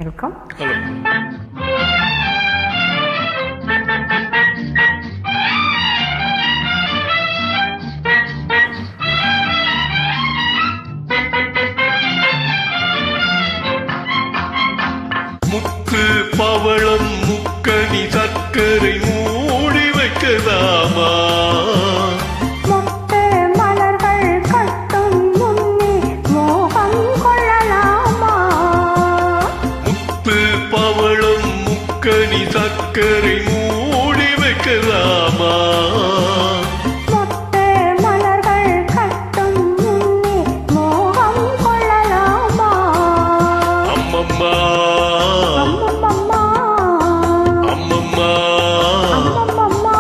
Welcome. முத்து பவளம் முக்கணி சர்க்கரை மூடி வைக்கலாமா? முத்து மலர்கள் கட்டும் முன்னே மோகம் கொள்ளலாமா? முத்து பவளம் முக்கணி சர்க்கரை மூடி வைக்கலாமா? முத்து மலர்கள் கட்டும் முன்னே மோகம் கொள்ளலாமா? அம்மம்மா அம்மம்மா அம்மம்மா அம்மம்மா.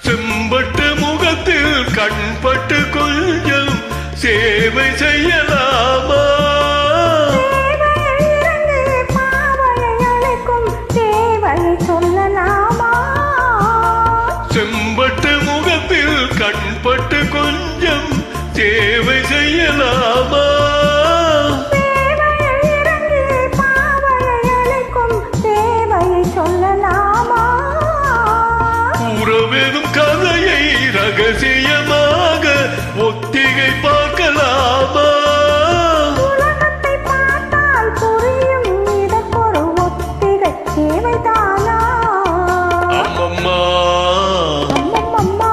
செம்பட்டு முகத்தில் கண்பட்டு கொஞ்சம் சேவை செய்யலாமா? தேவையிருந்து பாவையை அழைக்கும் தேவையை சொல்லலாமா? செம்பட்டு முகத்தில் கண்பட்டு கொஞ்சம் சேவை செய்யலாமா? தேவையிருந்து பாவையை அழைக்கும் தேவையை சொல்லலாமா? உறவெனும் கதையை ரகசியமாக ஒத்திகை பார்க்கலாமா? உலகத்தை பார்த்தால் புரியும் இதற்கொரு ஒத்திகை தேவைதானா? அம்மம்மா அம்மம்மா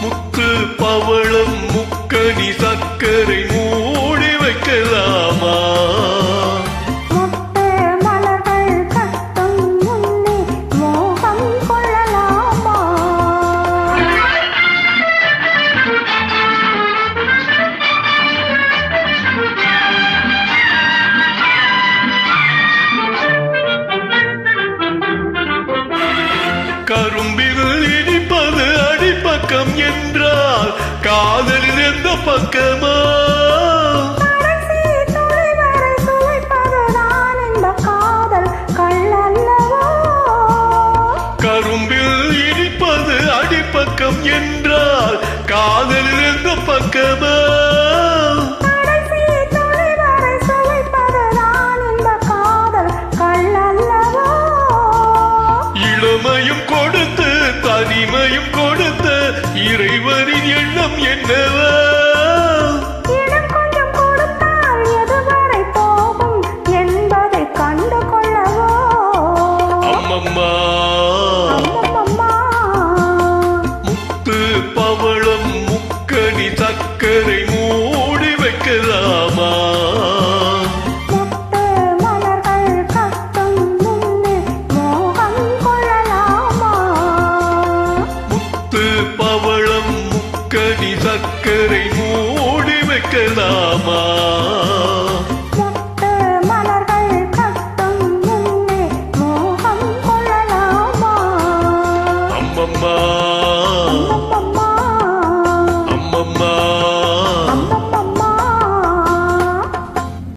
முத்து பவளம் முக்கணி சர்க்கரை மூடி வைக்கலாமா? முத்து மலர்கள் கட்டும் முன்னே மோகம் கொள்ளலாமா? கரும்பில் இனிப்பது அடிப்பக்கம் என்றால் காதலில் எந்த பக்கமா? கடைசி துளி வரை சுவைப்பதுதான் இந்த காதல் கள்ளல்லவோ? கரும்பில் இனிப்பது அடிப்பக்கம் என்றால் காதலில் எந்த பக்கமா? கடைசி துளி வரை சுவைப்பதுதான் இந்த காதல் கள்ளல்லவோ? இளமையும் கொடுத்து தனிமையும் கொடுத்த இறைவனின் எண்ணம் என்னவா? இடம் கொஞ்சம் கொடுத்தால் எதுவரை போகும் என்பதை கண்டு கொள்ளவோ? அம்மம்மா அம்மம்மா முத்து பவளம் முக்கணி சர்க்கரை மூடி வைக்கலாமா? முத்து மலர்கள் கட்டும் முன்னே மோகம் கொள்ளலாமா? முத்து பவளம் முக்கணி சர்க்கரை மூடி வைக்கலாமா?